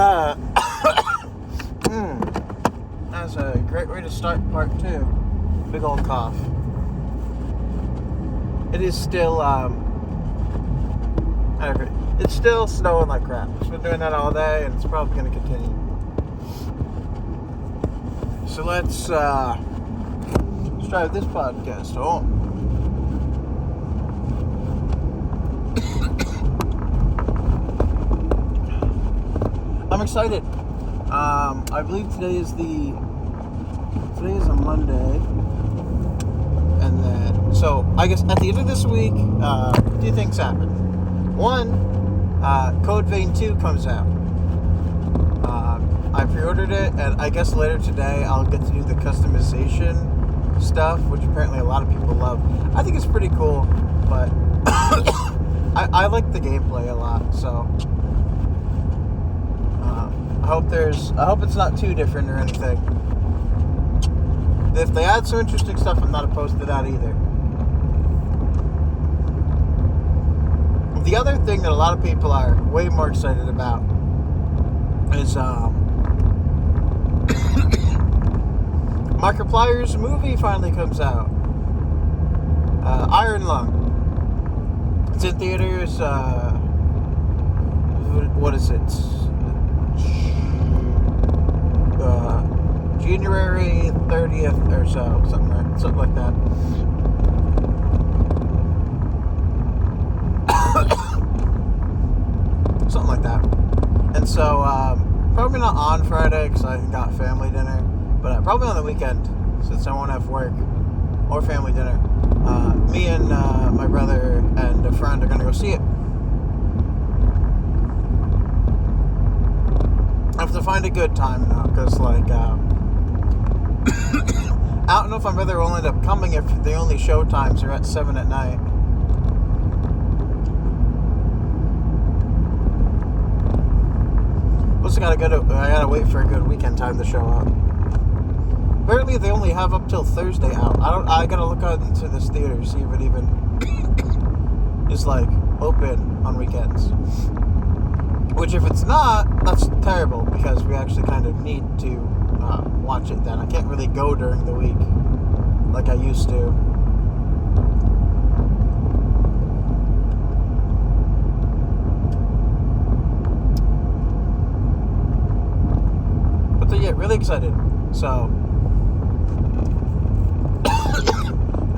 Uh, that's a great way to start part 2. Big old cough. It is still, it's still snowing like crap. It's been doing that all day, and it's probably going to continue. So let's drive this podcast home. I'm excited. I believe today is a Monday, and then so I guess at the end of this week, 2 things happen. One, Code Vein 2 comes out. I pre-ordered it, and I guess later today I'll get to do the customization stuff, which apparently a lot of people love. I think it's pretty cool, but I like the gameplay a lot, so. I hope it's not too different or anything. If they add some interesting stuff, I'm not opposed to that either. The other thing that a lot of people are way more excited about is Markiplier's movie finally comes out. Iron Lung. It's in theaters. What is it? January 30th or so, something like that. Something like that. And so, probably not on Friday because I got family dinner, but probably on the weekend since I won't have work or family dinner. Me and my brother and a friend are going to go see it. I have to find a good time now, because, I don't know if my brother will end up coming if the only show times are at 7 at night. Plus, I gotta wait for a good weekend time to show up. Apparently, they only have up till Thursday out. I gotta look out into this theater, see if it even is, open on weekends. Which, if it's not, that's terrible, because we actually kind of need to watch it then. I can't really go during the week like I used to. But yeah, really excited. So,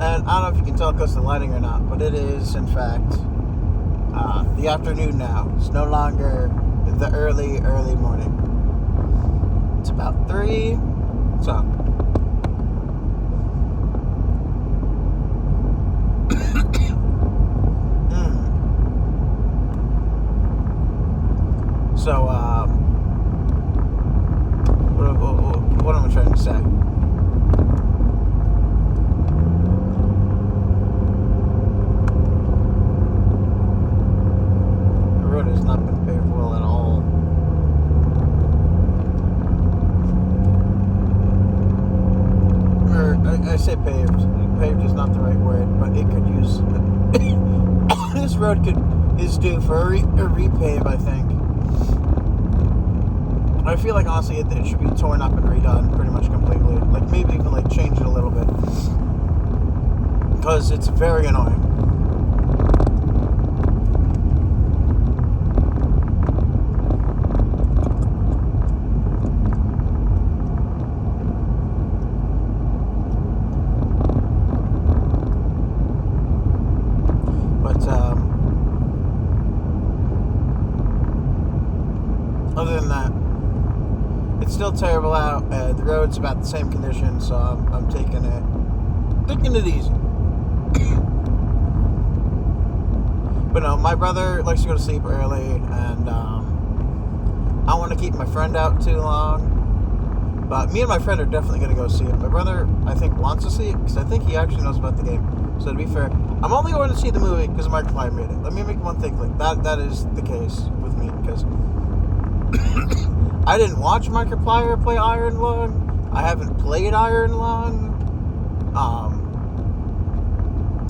and I don't know if you can tell because of the lighting or not, but it is, in fact, the afternoon now. It's no longer the early morning. It's about 3. So. So, what am I trying to say? The road has not been paved well at all. I say paved. Paved is not the right word, but it could use. This road is due for a repave, I think. I feel like honestly it should be torn up and redone pretty much completely. Maybe even change it a little bit, because it's very annoying. Other than that, it's still terrible out. The road's about the same condition, so I'm taking it easy. But no, my brother likes to go to sleep early, and I don't want to keep my friend out too long. But me and my friend are definitely going to go see it. My brother, I think, wants to see it because I think he actually knows about the game. So to be fair, I'm only going to see the movie because Markiplier made it. Let me make one thing clear. That is the case with me, because I didn't watch Markiplier play Iron Lung. I haven't played Iron Lung.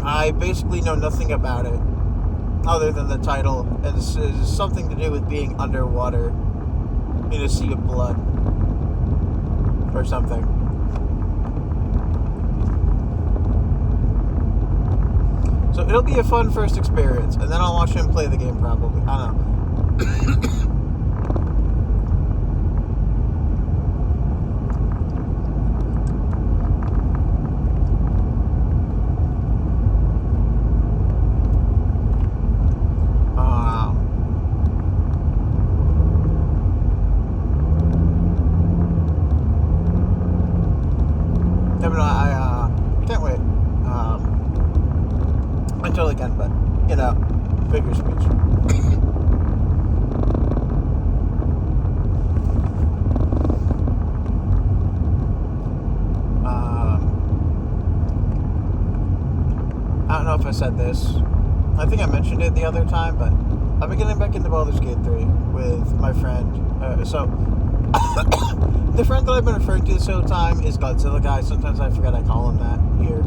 I basically know nothing about it other than the title, and it's something to do with being underwater in a sea of blood or something. So it'll be a fun first experience, and then I'll watch him play the game probably. I don't know. I can't wait. I totally can, but, figure speech. I don't know if I said this. I think I mentioned it the other time, but I've been getting back into Baldur's Gate 3 with my friend. The friend that I've been referring to this whole time is Godzilla Guy. Sometimes I forget I call him that here.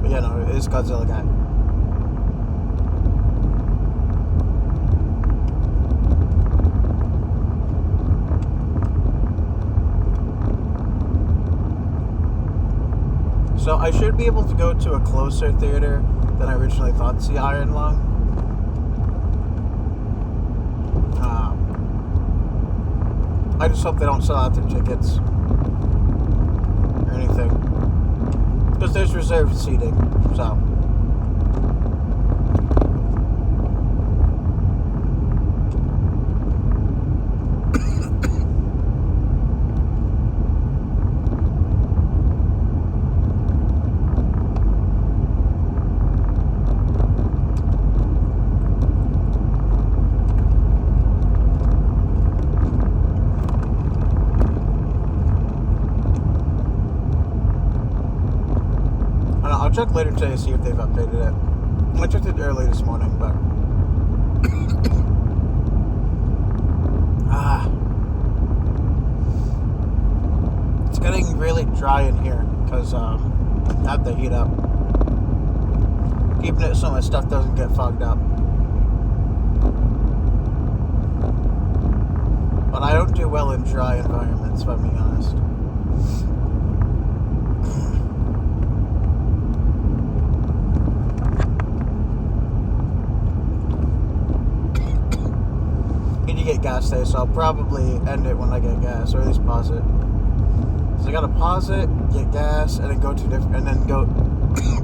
But yeah, no, it is Godzilla Guy. So I should be able to go to a closer theater than I originally thought to see Iron Lung. I just hope they don't sell out their tickets or anything, because there's reserved seating. So I'll check later today to see if they've updated it. I checked it early this morning, but it's getting really dry in here because I have the heat up, keeping it so my stuff doesn't get fogged up. But I don't do well in dry environments, if I'm being honest. Get gas today, so I'll probably end it when I get gas, or at least pause it. So I gotta pause it, get gas, and then go to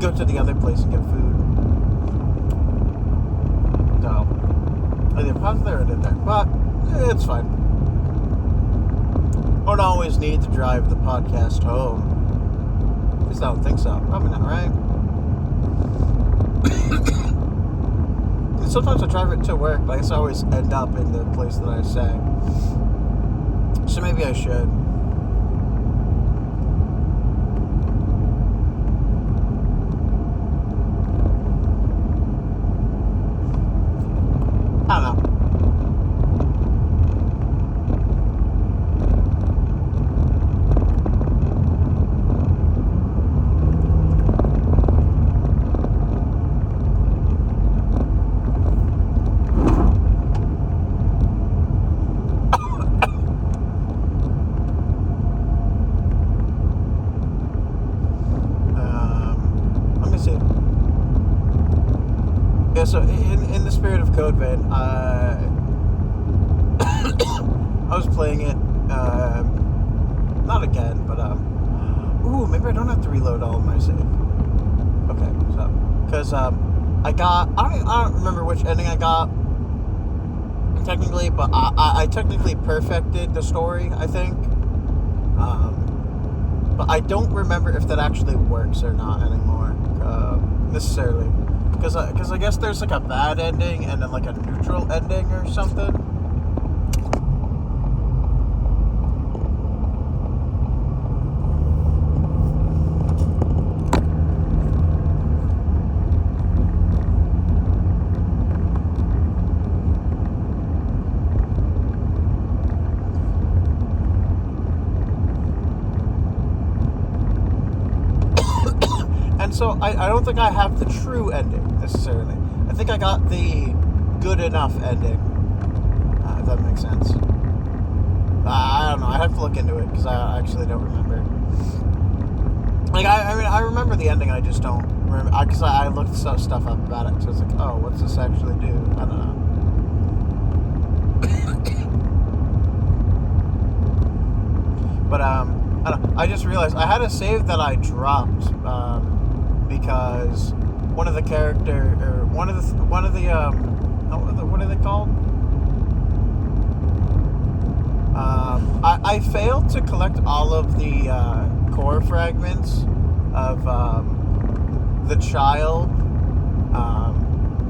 go to the other place and get food. So either pause there or did there, but it's fine. I don't always need to drive the podcast home. At least I don't think so. Probably not, right? Sometimes I drive it to work, but I guess I always end up in the place that I say. So maybe I should. I don't know. So in the spirit of Code Vein, I was playing it, not again, but maybe I don't have to reload all of my save. Okay, so because I don't remember which ending I got technically, but I technically perfected the story, I think. But I don't remember if that actually works or not anymore, necessarily. Because I guess there's like a bad ending and then like a neutral ending or something. And so I don't think I have the true ending necessarily. I think I got the good enough ending. If that makes sense. I don't know. I have to look into it because I actually don't remember. Like I mean, I remember the ending. I just don't remember because I looked stuff up about it. So it's like, oh, what's this actually do? I don't know. But I don't know. I just realized I had a save that I dropped because one of the character or one of the what are they called? I failed to collect all of the core fragments of the child,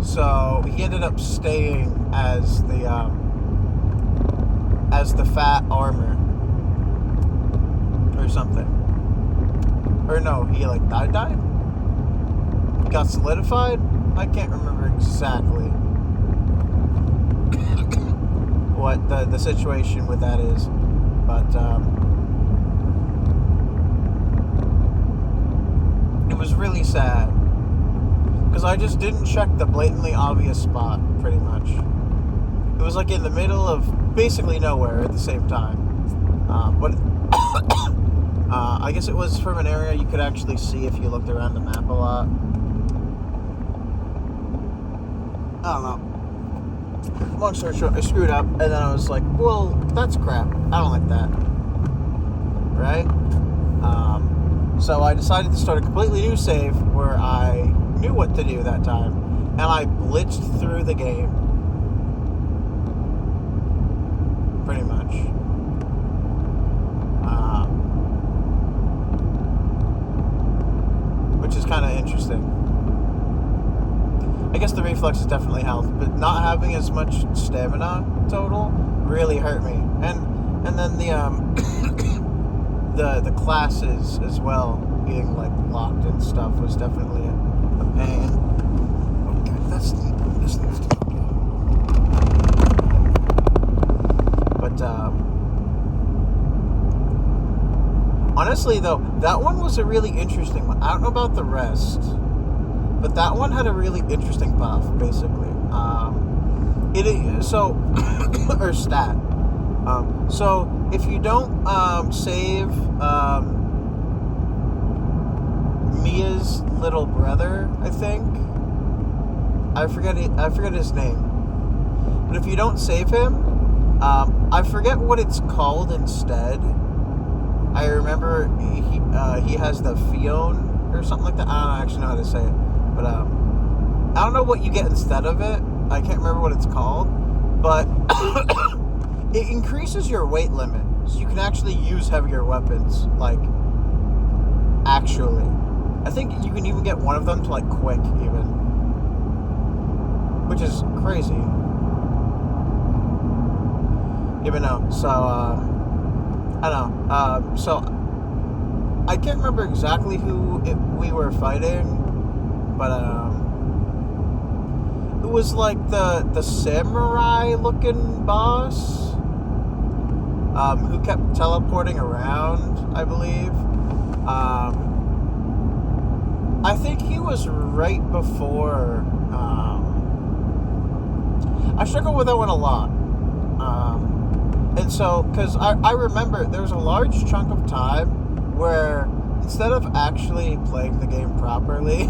so he ended up staying as the fat armor or something. Or no, he like died? Got solidified? I can't remember exactly what the situation with that is, but it was really sad because I just didn't check the blatantly obvious spot. Pretty much, it was like in the middle of basically nowhere at the same time, but I guess it was from an area you could actually see if you looked around the map a lot. I don't know. Long story short, I screwed up, and then I was like, well, that's crap. I don't like that. Right? So I decided to start a completely new save where I knew what to do that time, and I blitzed through the game. Pretty much. Which is kind of interesting. I guess the reflexes definitely helped, but not having as much stamina total really hurt me. And then the classes as well being like locked and stuff was definitely a pain. Okay, this needs to go. But honestly though, that one was a really interesting one. I don't know about the rest. But that one had a really interesting buff, basically. Or stat. So if you don't save Mia's little brother, I think. I forget his name. But if you don't save him, I forget what it's called instead. I remember he has the Fion or something like that. I don't actually know how to say it. But I don't know what you get instead of it. I can't remember what it's called. But it increases your weight limit. So you can actually use heavier weapons. Like, actually. I think you can even get one of them to, like, quick, even. Which is crazy. Even though. So, I don't know. So, I can't remember exactly who we were fighting. But it was like the samurai looking boss who kept teleporting around, I believe. I think he was right before. I struggled with that one a lot. And so, because I remember there was a large chunk of time where instead of actually playing the game properly,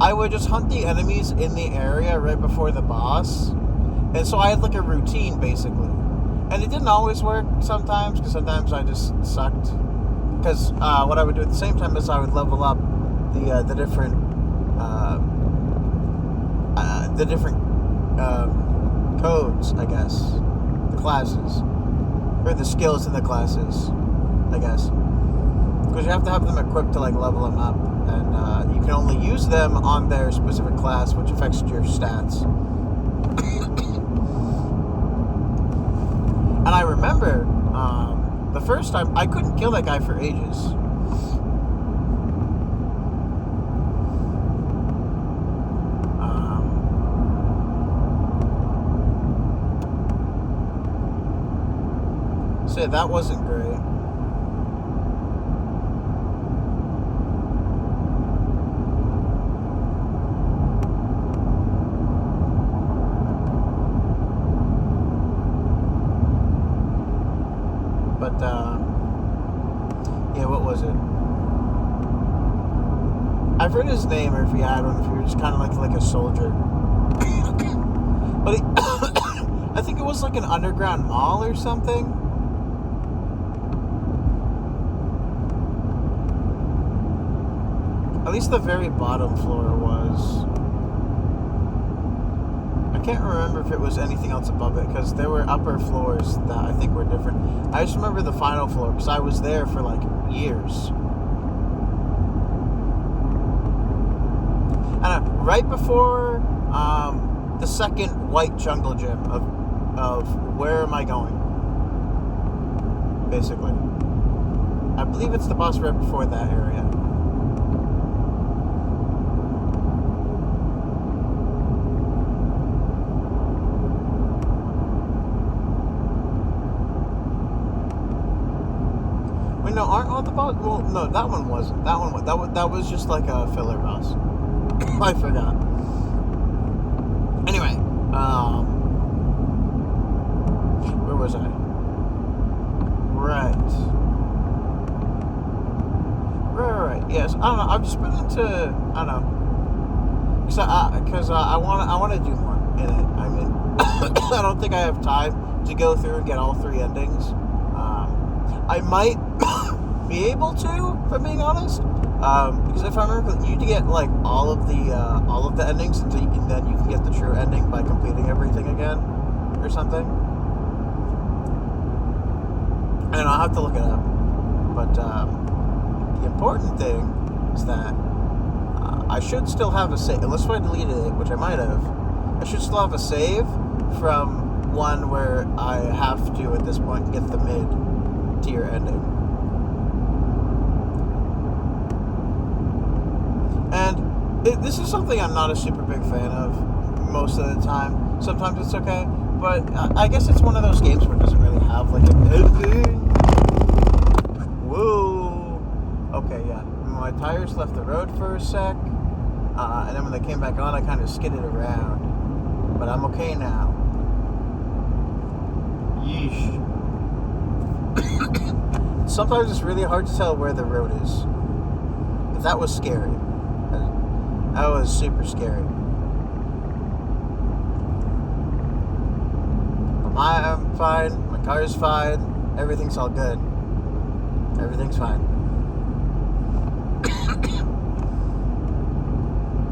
I would just hunt the enemies in the area right before the boss. And so I had like a routine, basically. And it didn't always work sometimes, because sometimes I just sucked. Because what I would do at the same time is I would level up the different codes, I guess. The classes. Or the skills in the classes, I guess. Because you have to have them equipped to like level them up. And you can only use them on their specific class, which affects your stats. And I remember the first time I couldn't kill that guy for ages. So yeah, that wasn't great. I've heard his name, or if he had one, if he was just kind of like a soldier. But he, I think it was like an underground mall or something. At least the very bottom floor was. I can't remember if it was anything else above it, because there were upper floors that I think were different. I just remember the final floor, because I was there for like years. And right before the second white jungle gym of where am I going, basically. I believe it's the boss right before that area. Wait, no, aren't all the boss? Well, no, that one wasn't. That was just like a filler boss. I forgot. Anyway, where was I? Right. Yes, I don't know. I've just been into, I don't know, because I want to do more in it. I mean, I don't think I have time to go through and get all 3 endings. I might be able to, if I'm being honest. Because if I remember, you need to get like all of the endings, and then you can get the true ending by completing everything again, or something. And I'll have to look it up. But the important thing is that I should still have a save, unless I deleted it, which I might have. I should still have a save from one where I have to, at this point, get the mid-tier ending. And this is something I'm not a super big fan of most of the time. Sometimes it's okay, but I guess it's one of those games where it doesn't really have like an ending. Whoa. Okay, yeah. My tires left the road for a sec, and then when they came back on, I kind of skidded around. But I'm okay now. Yeesh. Sometimes it's really hard to tell where the road is. But that was scary. That was super scary. But I'm fine. My car's fine. Everything's all good. Everything's fine.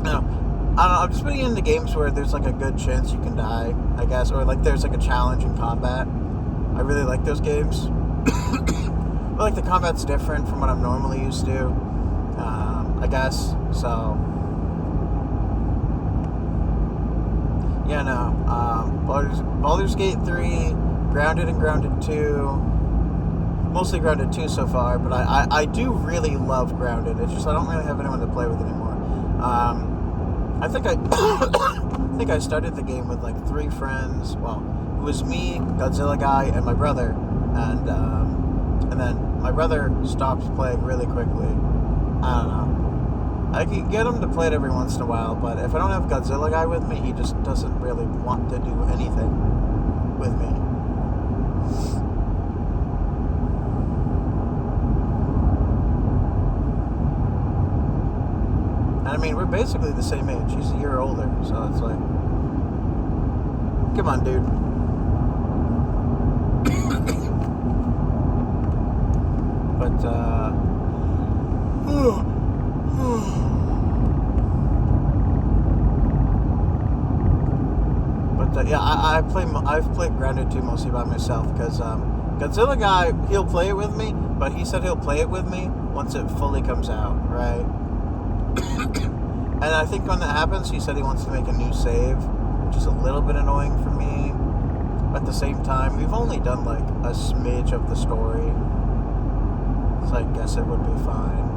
I don't know, I'm just putting into games where there's like a good chance you can die, I guess, or like there's like a challenge in combat. I really like those games. But like the combat's different from what I'm normally used to, I guess. So yeah, no. Baldur's Gate 3, Grounded and Grounded 2. Mostly Grounded 2 so far, but I do really love Grounded. It's just I don't really have anyone to play with anymore. I think I started the game with like 3 friends. Well, it was me, Godzilla Guy, and my brother. And then my brother stopped playing really quickly. I don't know. I can get him to play it every once in a while, but if I don't have Godzilla Guy with me, he just doesn't really want to do anything with me. I mean, we're basically the same age. He's a year older, so it's like, come on, dude. But, yeah, I've played Grounded 2 mostly by myself, because Godzilla Guy, he'll play it with me, but he said he'll play it with me once it fully comes out, right? And I think when that happens, he said he wants to make a new save, which is a little bit annoying for me. But at the same time, we've only done like a smidge of the story, so I guess it would be fine.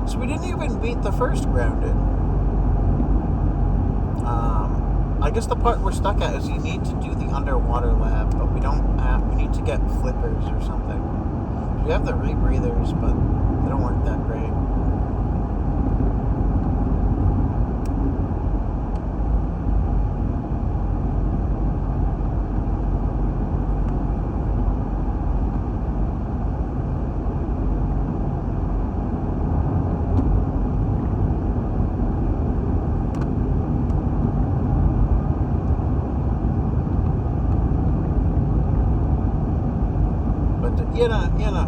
So we didn't even beat the first Grounded. I guess the part we're stuck at is you need to do the underwater lab, but we need to get flippers or something. We have the rebreathers, but they don't work that great.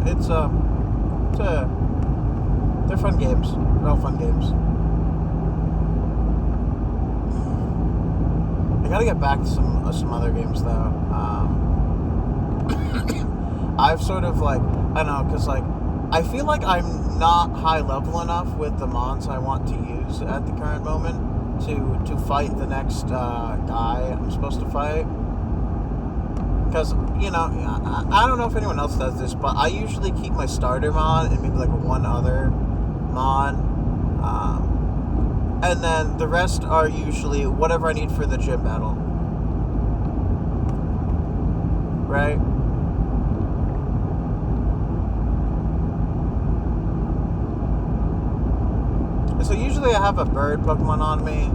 they're fun games. They're all fun games. I gotta get back to some other games though. I've sort of like, I don't know, because like I feel like I'm not high level enough with the mons I want to use at the current moment to fight the next guy I'm supposed to fight. Because, you know, I don't know if anyone else does this, but I usually keep my starter mon and maybe like one other mon. And then the rest are usually whatever I need for the gym battle. Right? So usually I have a bird Pokemon on me.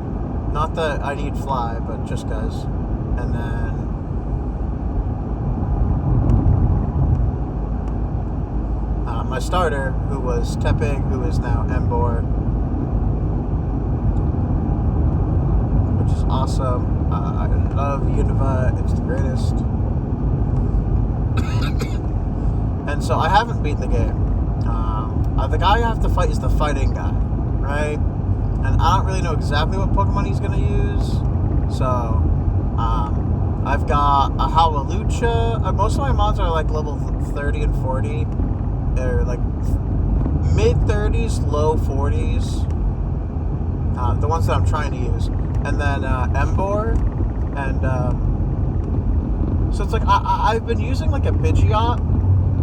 Not that I need fly, but just cause. And then my starter, who was Tepig, who is now Emboar, which is awesome. I love Unova, it's the greatest. And so I haven't beaten the game. The guy I have to fight is the fighting guy, right? And I don't really know exactly what Pokemon he's going to use. So, I've got a Howlucha. Most of my mons are like level 30 and 40. They're like mid-30s, low 40s. The ones that I'm trying to use. And then Emboar. And so it's like I've been using like a Pidgeot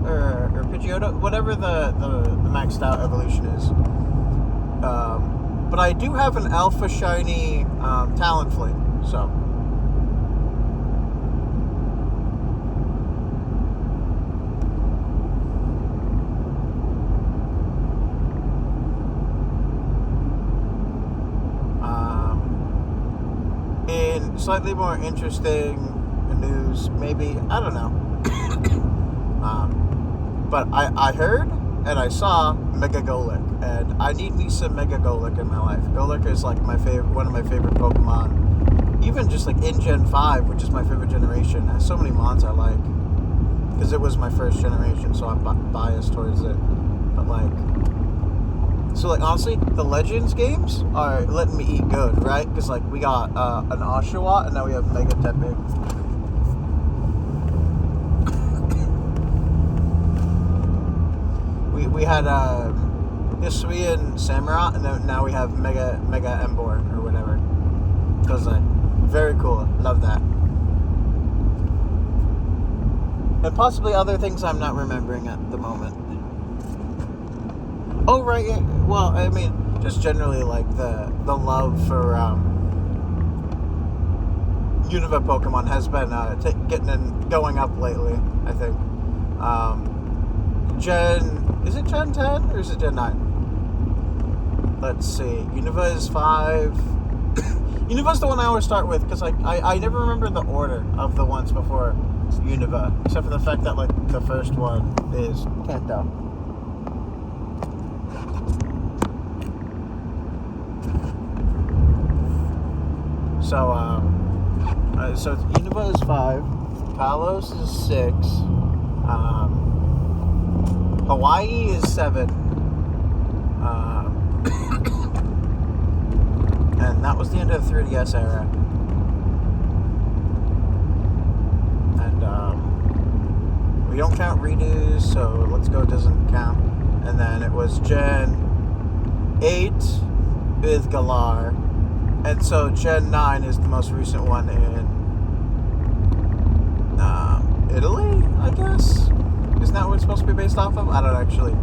or Pidgeotto, whatever the maxed out evolution is. But I do have an Alpha Shiny Talonflame, so. In slightly more interesting news, maybe, I don't know. But I heard and I saw Mega Golek, and I need me some Mega Golek in my life. Golek is like one of my favorite Pokemon. Even just like in Gen 5, which is my favorite generation, it has so many mons I like. Because it was my first generation, so I'm biased towards it. But like, so like honestly, the Legends games are letting me eat good, right? Because like we got an Oshawott, and now we have Mega Tepig. We had Hisuian Samurott, and then now we have Mega Emboar or whatever. Because like, very cool. Love that. And possibly other things I'm not remembering at the moment. Oh right, yeah. Well, I mean, just generally like the love for Unova Pokemon has been going up lately. I think. Is it Gen 10 or is it Gen 9? Let's see. Unova is 5. Unova's the one I always start with because I never remember the order of the ones before Unova, except for the fact that like the first one is Kanto. So Unova is 5, Palos is 6, Hawaii is 7, and that was the end of the 3DS era. And we don't count redos, so Let's Go doesn't count. And then it was Gen 8 with Galar, and so Gen 9 is the most recent one in Italy, I guess? Isn't that what it's supposed to be based off of? I don't actually.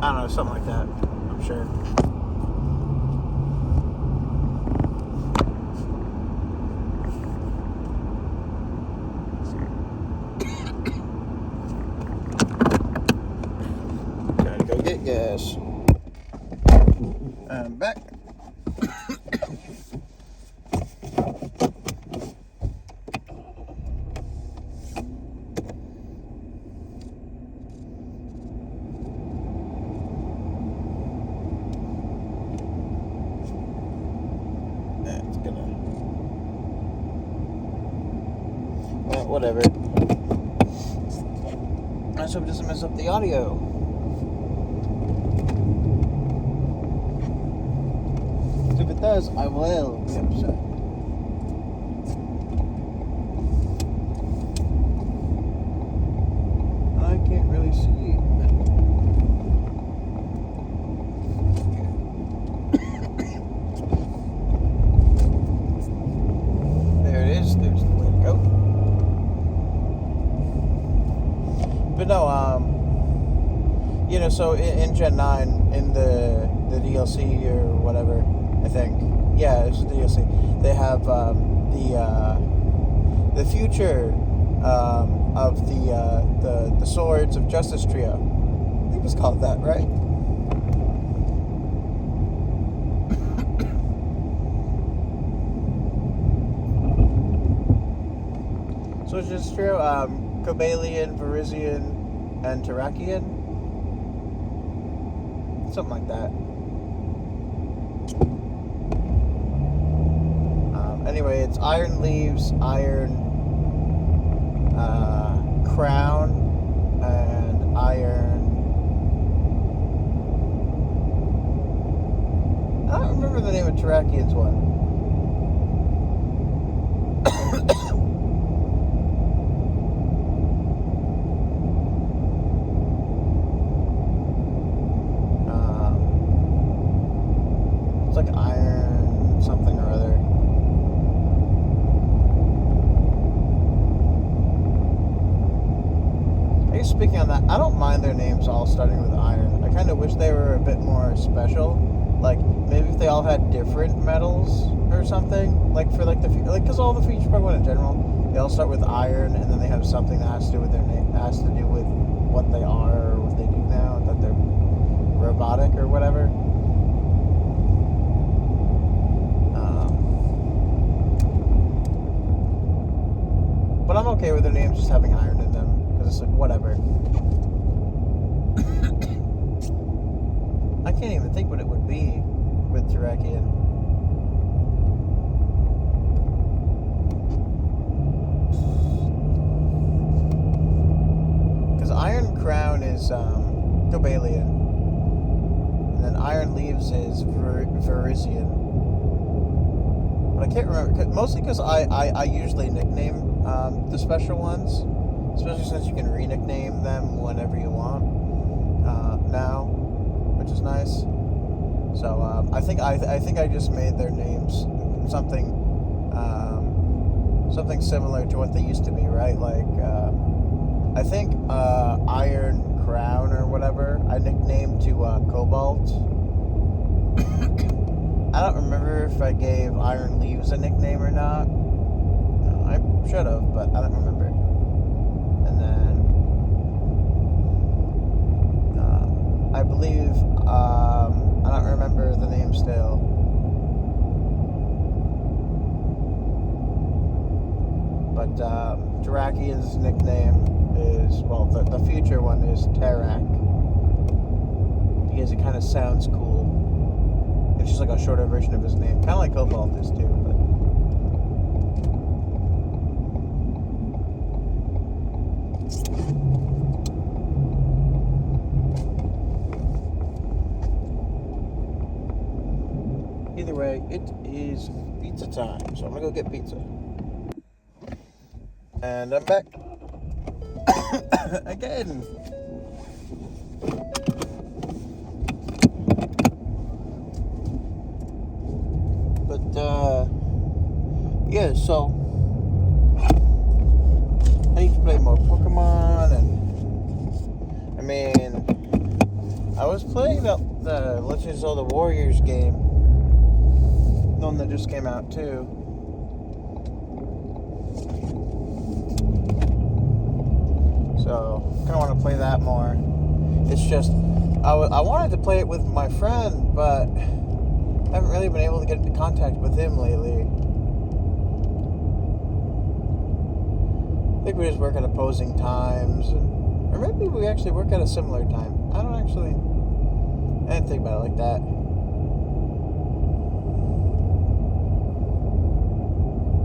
I don't know, something like that, I'm sure. Gotta go get gas. I'm back. whatever. I just hope it doesn't mess up the audio. If it does, I will be upset. I can't really see. There it is. There's the way to go. But no, so in Gen 9, in the DLC or whatever, I think. Yeah, it's the DLC. They have the future of the Swords of Justice trio. I think it's called that, right? Swords of Justice trio, Cobalion, Verizian, and Terrakion. Something like that. Anyway, it's Iron Leaves, Iron Crown, and Iron... I don't remember the name of Terrakion's one. It's like Iron something or other. Speaking on that, I don't mind their names all starting with Iron. I kind of wish they were a bit more special. Like, maybe if they all had different metals or something. Like, for like because all the feature Pokemon in general, they all start with Iron, and then they have something that has to do with their name, has to do with what they are or what they do now, that they're robotic or whatever. But I'm okay with their names just having Iron in them. It's like, whatever. I can't even think what it would be with Terrakion. Because Iron Crown is Cobalion. And then Iron Leaves is Verizian. But I can't remember. Mostly because I usually nickname the special ones. Especially since you can re-nickname them whenever you want now, which is nice. So I think I just made their names something similar to what they used to be, right? Like I think Iron Crown or whatever I nicknamed to Cobalt. I don't remember if I gave Iron Leaves a nickname or not. I should have, but I don't remember. And then I believe I don't remember the name still, but Terrakion's nickname is, well, the future one is Terrak, because it kind of sounds cool. It's just like a shorter version of his name, kind of like Cobalt is too, but either way, it is pizza time, so I'm gonna go get pizza. And I'm back again. But yeah, so I need to play more Pokemon, and I mean, I was playing the Legend of Zelda Warriors game, the one that just came out too. So kind of want to play that more. It's just I wanted to play it with my friend, but I haven't really been able to get into contact with him lately. I think we just work at opposing times, or maybe we actually work at a similar time. I didn't think about it like that.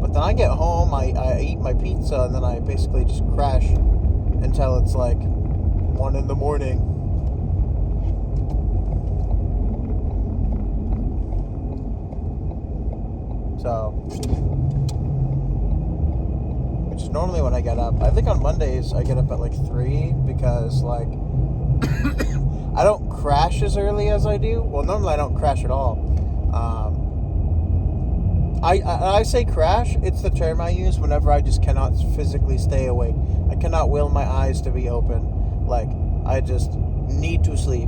But then I get home, I eat my pizza, and then I basically just crash until it's like 1 in the morning. So, which is normally when I get up. I think on Mondays I get up at like 3 because like I don't crash as early as I do. Well, normally I don't crash at all. I say crash, it's the term I use whenever I just cannot physically stay awake. I cannot will my eyes to be open. Like, I just need to sleep,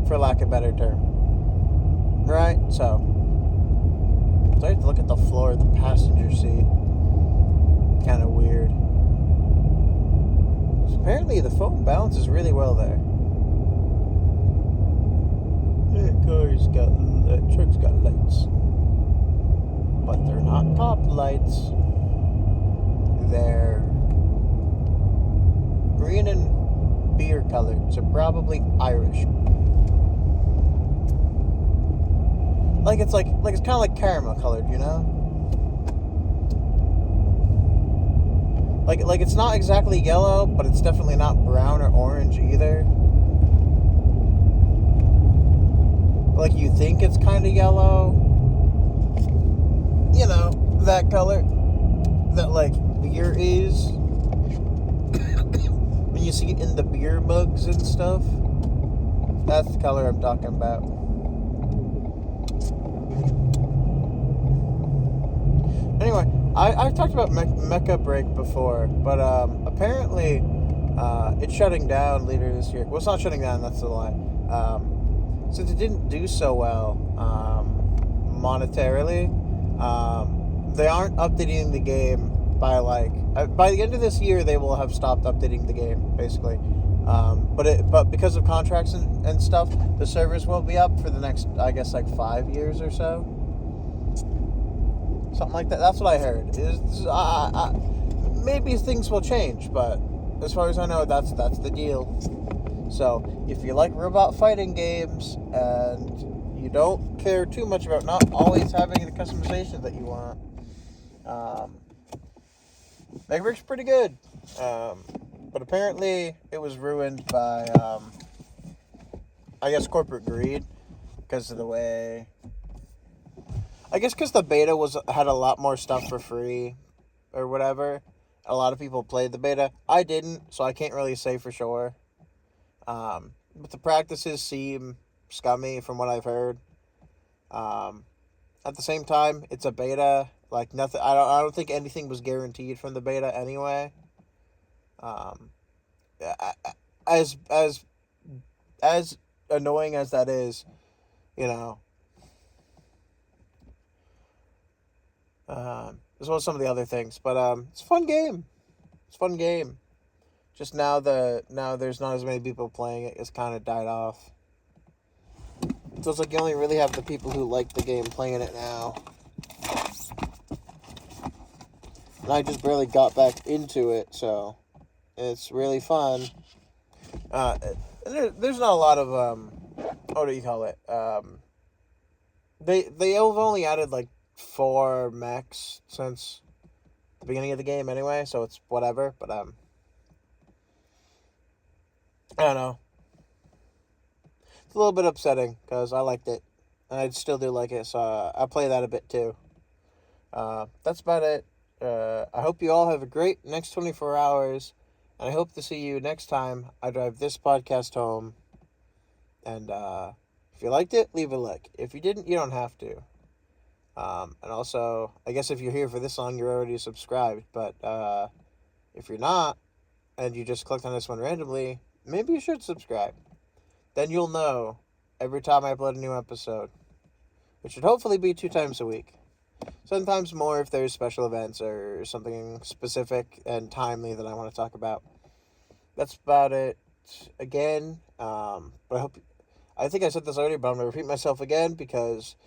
for lack of a better term. Right? So I have to look at the floor of the passenger seat. Kind of weird. So apparently the phone balances really well there. Truck's got lights. But they're not top lights. They're green and beer colored, so probably Irish. Like it's kind of like caramel colored, you know? Like it's not exactly yellow, but it's definitely not brown or orange either. Like you think it's kind of yellow. You know, that color that like beer is. When you see it in the beer mugs and stuff. That's the color I'm talking about. Anyway, I've talked about Mecha Break before, but apparently it's shutting down later this year. Well, it's not shutting down, that's a lie. Since it didn't do so well monetarily, they aren't updating the game by the end of this year. They will have stopped updating the game, basically. But because of contracts and stuff, the servers will be up for the next, I guess, like 5 years or so. Something like that. That's what I heard. Maybe things will change, but as far as I know, that's the deal. So, if you like robot fighting games and you don't care too much about not always having the customization that you want, Mega Break's pretty good. But apparently, it was ruined by, I guess, corporate greed because of the way. I guess because the beta had a lot more stuff for free or whatever. A lot of people played the beta. I didn't, so I can't really say for sure. But the practices seem scummy from what I've heard. At the same time, it's a beta. Like nothing. I don't think anything was guaranteed from the beta anyway. As annoying as that is, you know. As well as some of the other things, but it's a fun game. It's a fun game. Just now there's not as many people playing it. It's kind of died off. It feels like you only really have the people who like the game playing it now. And I just barely got back into it, so it's really fun. There's not a lot of what do you call it? They have only added like 4 mechs since the beginning of the game anyway, so it's whatever, but I don't know. It's a little bit upsetting because I liked it, and I still do like it, so I play that a bit too. That's about it. I hope you all have a great next 24 hours, and I hope to see you next time I drive this podcast home. And if you liked it, leave a like. If you didn't, you don't have to. And also, I guess if you're here for this long, you're already subscribed. But if you're not, and you just clicked on this one randomly, maybe you should subscribe. Then you'll know every time I upload a new episode, which should hopefully be 2 times a week. Sometimes more if there's special events or something specific and timely that I want to talk about. That's about it. Again, but I think I said this already, but I'm going to repeat myself again because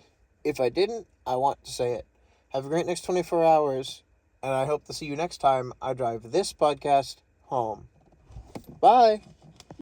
if I didn't, I want to say it. Have a great next 24 hours, and I hope to see you next time I drive this podcast home. Bye.